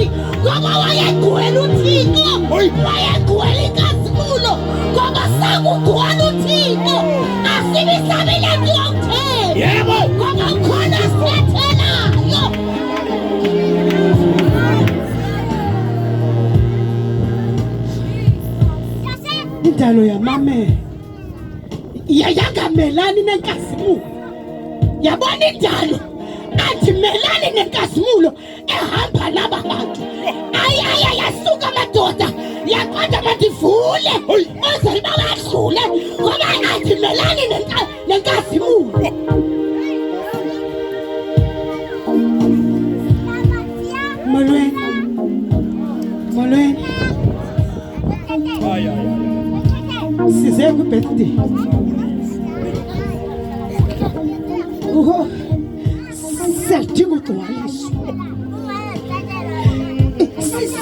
ntoni ngoba wayegwela uThixo wayegwela inkazimulo ngoba sakugwala uThixo asibisabile nto yokuthela yebo ngoba ukhona sithelayo indalo yamame yayangamelani nenkazimulo yabona indalo athi melani nenkazimulo ehamba laba bantu yasuka amadoda yaqonda madivule uze babadlule ngoba athi melani nenkazimulo molweni size ku-birthday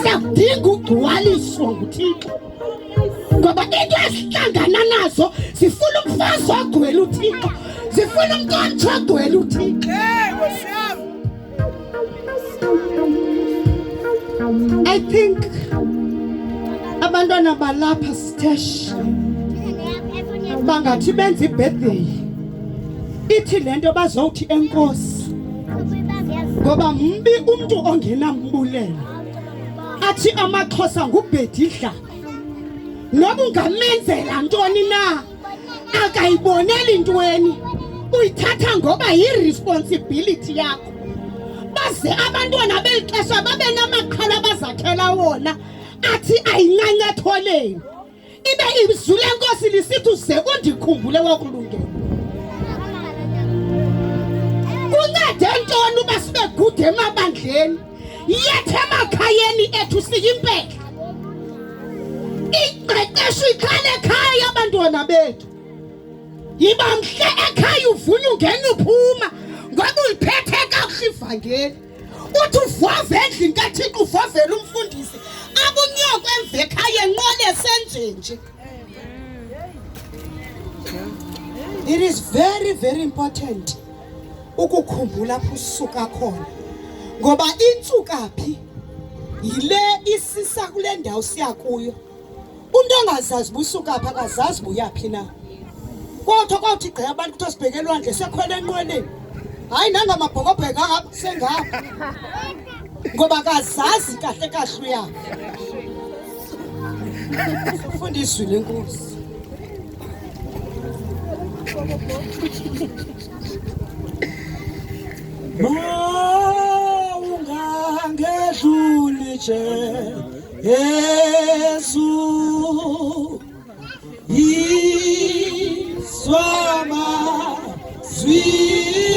siyadinga ugcwaliswa nguThixo ngoba into esihlangana nazo sifuna umfazi ogcwele uThixo sifuna umntwana ogcwele uThixo I think abantwana balapha Stesh bangathi benza ibirthday ithi lento bazowuthi enkosi ngoba mbi umuntu ongenambulelo athi amaXhosa ngubhedidla noba ungamenzela ntoni na akayiboneli intweni uyithatha ngoba yi-responsibility yakho baze abantwana belixesha babe namaqhala abazakhela wona athi ayincancatholeni ibe izwi lenkosi lisithi uze undikhumbule wokulungela kuncede ntoni uba sibe gude emabandleni yethe emakhayeni ethu siyimpela iqeqesho ikhale ekhaya abantwana bethu yiba mhle ekhaya uvunya ungena uphuma ngoba uliphethe kakuhle ivangeli uthi uvove endlini kaThixo uvovela umfundisi abunyoko emva ekhaya enqole senje nje. It is very very important ukukhumbula lapho usuka khona ngoba insukaphi yile isisa kule ndawo siya kuyo umuntu ongazazi busukaphi akazazi buyapi na kodwa kwathi gqe abantu kuthi sibheke elwandle sekhwele enqweleni hayi nangamabhokobheka ngapha sengapha ngoba akazazi kahle kahle uyapi ufunda izwi lenkosi ungangedluli nje Yesu iswama zwi